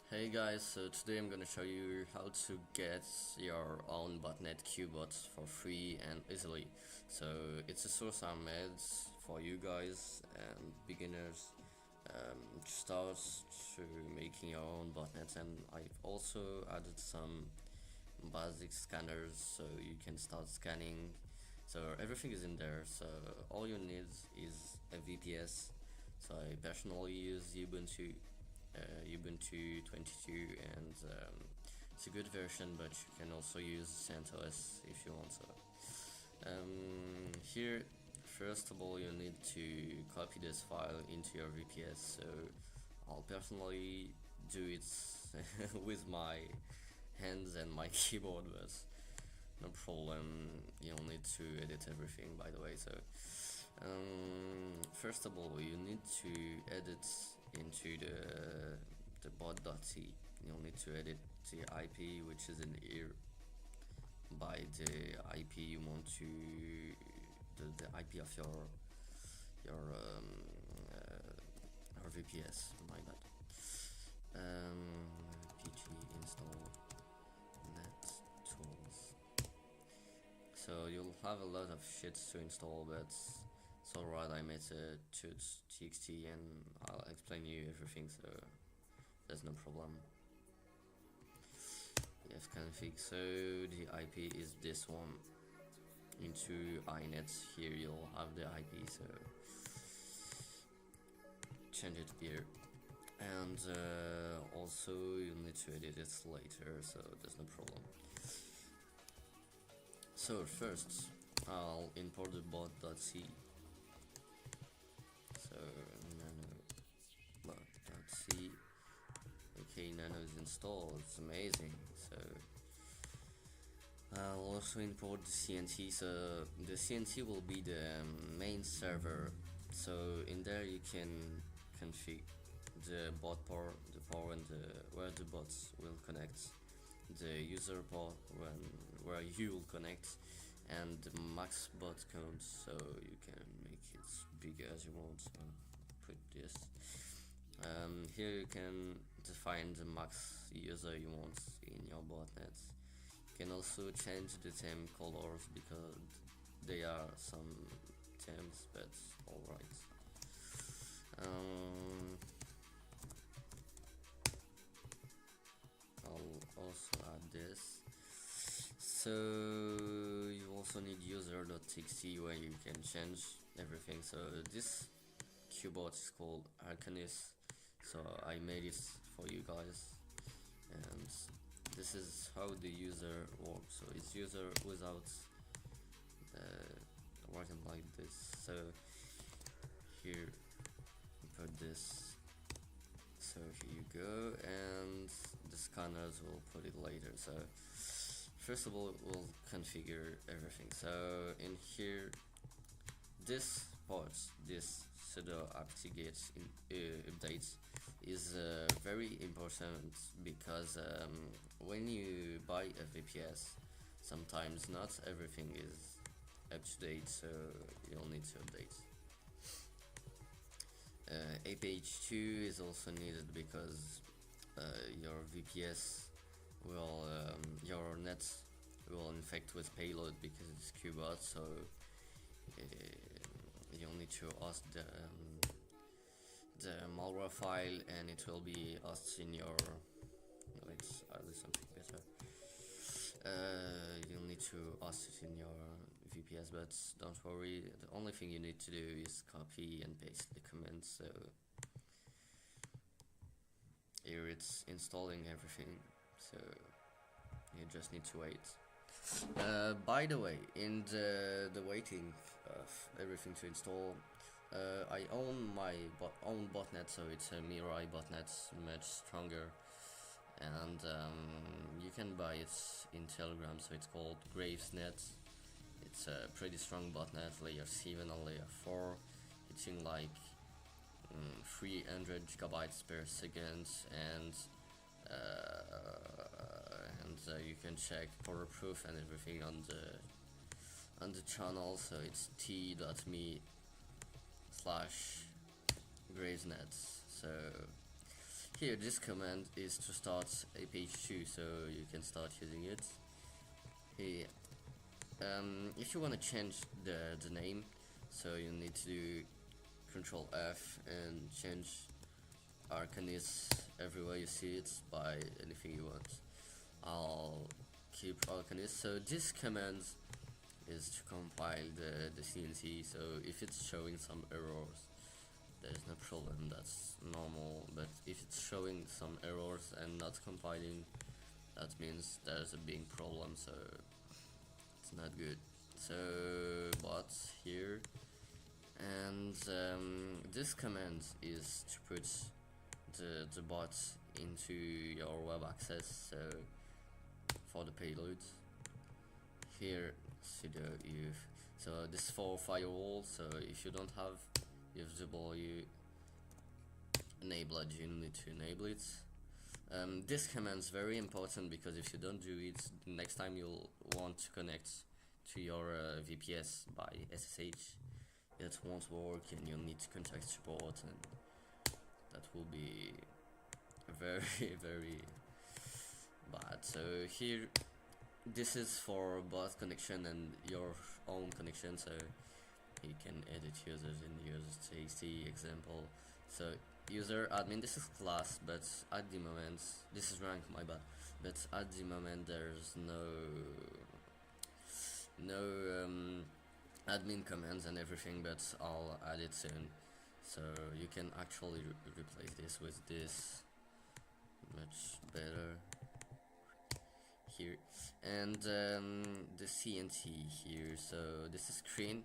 Hey guys, so today I'm gonna show you how to get your own botnet QBots for free and easily. So it's a source I made for you guys and beginners to start to making your own botnets, and I've also added some basic scanners so you can start scanning. So everything is in there, so all you need is a VPS. So I personally use Ubuntu 22, and it's a good version, but you can also use CentOS if you want to. Here, first of all, you need to copy this file into your VPS. So I'll personally do it with my hands and my keyboard, but no problem. You'll need to edit everything, by the way. So first of all, you need to edit into the bot.c. You'll need to edit the IP, which is in here, by the IP you want to the IP of your VPS. My bad. pg install net tools. So you'll have a lot of shit to install, but it's alright. I made a txt and I'll explain you everything, so there's no problem. Yes, config. So the IP is this one. Into inet here you'll have the IP, so change it here. And also you'll need to edit it later, so there's no problem. So first I'll import the bot.c. So nano bot.c. Okay, nano is installed, it's amazing. So I'll also import the CNT. So the CNT will be the main server. So in there you can config the bot port, the port and where the bots will connect, the user port where you will connect, and the max bot count. So you can make it big as you want. So put this. Here you can define the max user you want in your botnet. You can also change the theme colors because they are some themes, but alright. I'll also add this. So you also need user.txt where you can change everything. So this QBot is called Arcanis, so I made it for you guys, and this is how the user works. So it's user without writing like this. So here you put this. So here you go, and the scanners will put it later. So first of all, we'll configure everything. So in here, this part, this sudo apt-get update is very important because when you buy a VPS, sometimes not everything is up to date, so you'll need to update. APH2 is also needed because your VPS will your net will infect with payload because it's QBot, so you'll need to host the malware file, and it will be hosted in your. Let's add something better. You'll need to host it in your VPS, but don't worry. The only thing you need to do is copy and paste the comments. So here it's installing everything. So you just need to wait. By the way, in the waiting of everything to install, I own my own botnet, so it's a Mirai botnet, much stronger, and you can buy it in Telegram. So it's called Gravesnet. It's a pretty strong botnet, layer 7 and layer 4, hitting like 300 gigabytes per second, and you can check for proof and everything on the channel. So it's t.me/Gravesnet. So Here, this command is to start a page 2, so you can start using it. Here, if you want to change the name, so you need to do Control F and change Arcanist everywhere you see it by anything you want. I'll keep Arcanist. So this command is to compile the CNC, so if it's showing some errors, there's no problem, that's normal. But if it's showing some errors and not compiling, that means there's a big problem, so it's not good. So bots here, and this command is to put the bot into your web access, so for the payload. Here sudo if, so this is for firewall, so if you don't have UFW enabled, you need to enable it. This command is very important because if you don't do it, next time you'll want to connect to your VPS by SSH, it won't work and you'll need to contact support, and that will be very very bad. So here, this is for both connection and your own connection, so you can edit users in users txt example. So user admin, this is class, but at the moment, this is rank, my bad, but at the moment there's no admin commands and everything, but I'll add it soon. So you can actually replace this with this, much better here. And the CNC here, so this is screen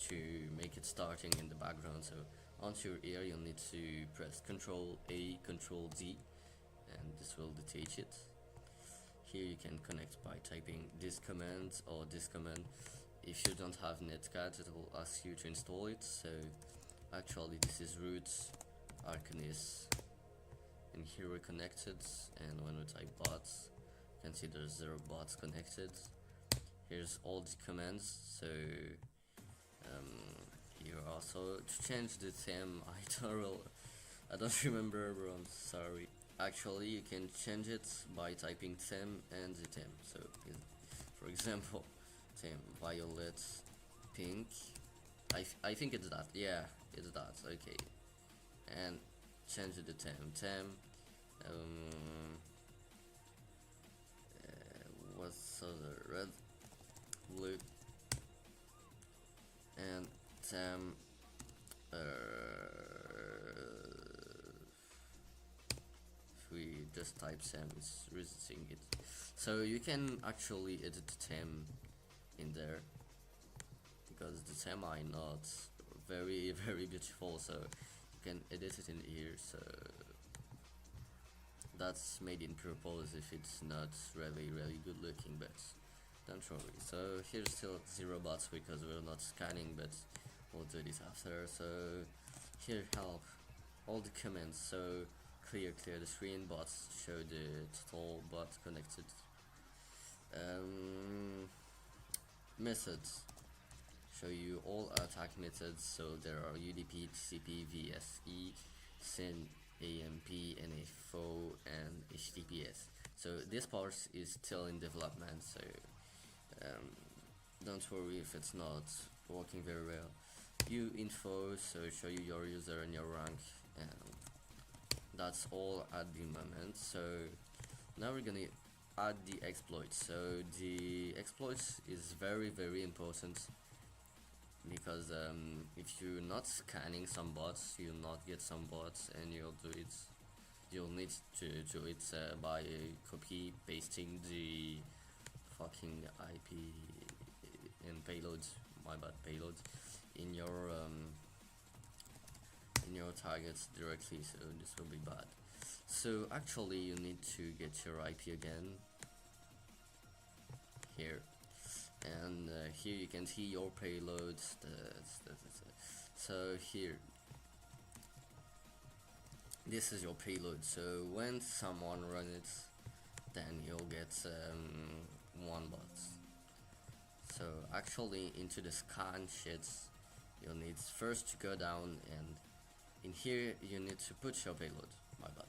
to make it starting in the background. So onto your ear you'll need to press Ctrl A, Ctrl Z, and this will detach it. Here you can connect by typing this command or this command. If you don't have netcat, it will ask you to install it. So actually this is root Arcanist, and here we're connected, and when we type bots, you can see there's 0 bots connected. Here's all the commands. So here also to change the theme, I don't remember, bro, I'm sorry. Actually you can change it by typing theme and the theme. So for example, theme violet pink, I think it's that, yeah, it's that, okay. And change the theme, what's other, red, blue, and theme if we just type theme, it's resetting it. So you can actually edit the theme in there, because the theme are not very very beautiful, so you can edit it in here. So that's made in purpose if it's not really good looking, but don't worry. So here's still 0 bots because we're not scanning, but we'll do this after. So here help all the commands, so clear the screen, bots, show the total bot connected. Methods show you all attack methods, so there are UDP, TCP, VSE, SYN, AMP, NFO, and HTTPS. So this part is still in development, so don't worry if it's not working very well. Info, so show you your user and your rank, and that's all at the moment. So now we're gonna add the exploits. So the exploits is very important, because if you're not scanning some bots, you'll not get some bots, and you'll need to do it by copy pasting the fucking IP and payloads, my bad, payloads in your targets directly, so this will be bad. So actually you need to get your IP again here, and here you can see your payloads. So here, this is your payload. So when someone runs it, then you'll get 1 bot. So actually into the scan sheets, you'll need first to go down, and in here you need to put your payload, my bad.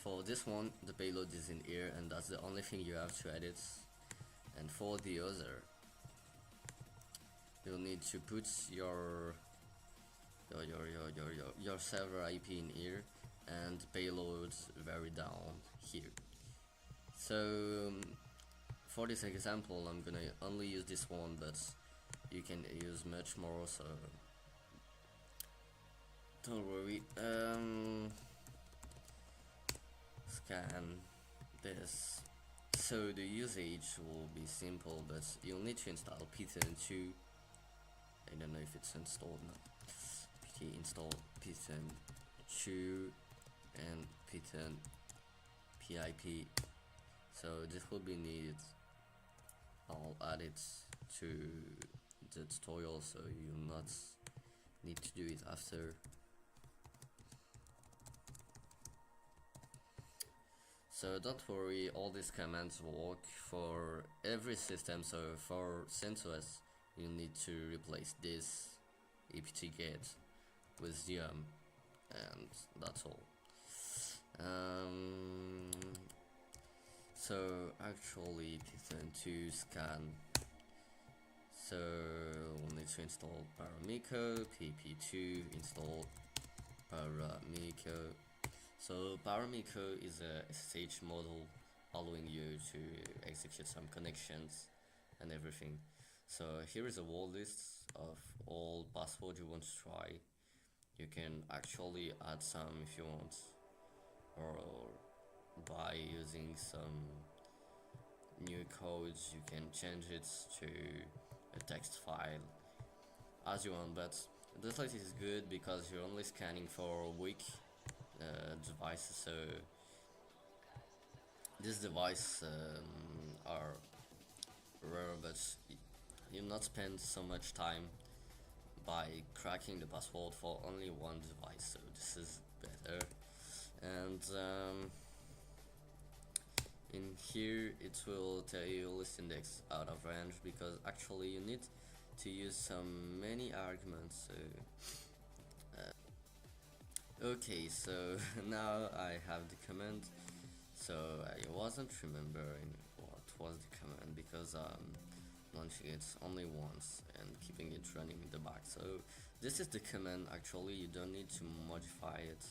For this one, the payload is in here, and that's the only thing you have to edit. And for the other, you'll need to put your server IP in here, and payloads very down here. So for this example, I'm gonna only use this one, but you can use much more, so don't worry. Scan this. So the usage will be simple, but you'll need to install Python 2. I don't know if it's installed now. pt install Python 2 and Python pip. So this will be needed. I'll add it to the tutorial, so you'll not need to do it after. So don't worry, all these commands will work for every system. So for CentOS, you need to replace this apt-get with and that's all. So actually Python 2 scan. So we'll need to install Paramiko, pp2 install Paramiko. So Paramiko is a SSH model allowing you to execute some connections and everything. So here is a whole list of all passwords you want to try. You can actually add some if you want, or by using some new codes you can change it to a text file as you want. But this list is good because you're only scanning for weak devices, so this device are rare, but you'll not spend so much time by cracking the password for only one device, so this is better. And in here it will tell you list index out of range, because actually you need to use some many arguments. So okay, so now I have the command. So I wasn't remembering what was the command because launching it only once and keeping it running in the back. So this is the command. Actually, you don't need to modify it.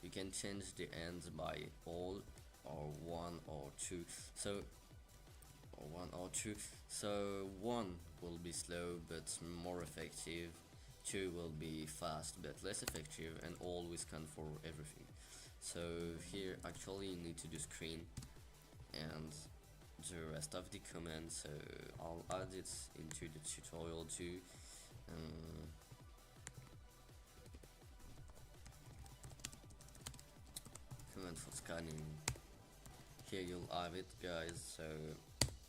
You can change the ends by all or one or two. So or one or two. So one will be slow but more effective. 2 will be fast but less effective, and always scan for everything. So here actually you need to do screen and the rest of the commands, so I'll add it into the tutorial too. Command for scanning, here you'll have it, guys. So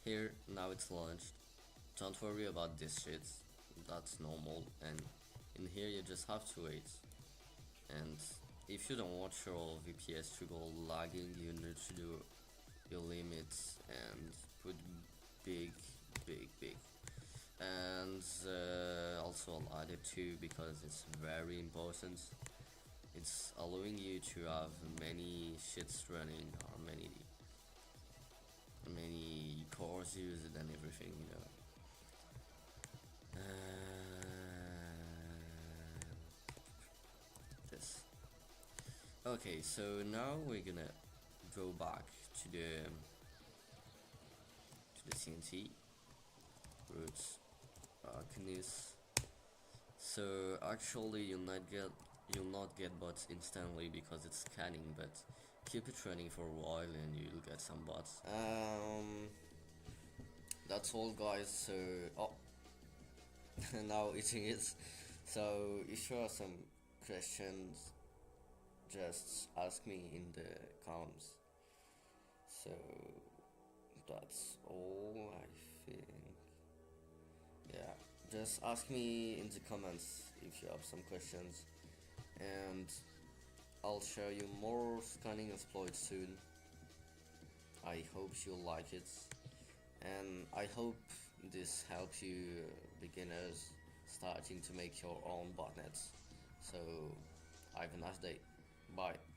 here now it's launched. Don't worry about this shit, that's normal, and in here you just have to wait. And if you don't want your VPS to go lagging, you need to do your limits and put big. And also I'll add it too because it's very important. It's allowing you to have many shits running, or many cores used and everything, you know. Okay, so now we're gonna go back to the CNC roots Arcanis. So actually you'll not get bots instantly because it's scanning, but keep it running for a while and you'll get some bots. That's all, guys. So now it is. So if you have some questions, just ask me in the comments. So that's all, I think. Yeah, just ask me in the comments if you have some questions, and I'll show you more scanning exploits soon. I hope you'll like it, and I hope this helps you beginners starting to make your own botnets. So have a nice day. Bye.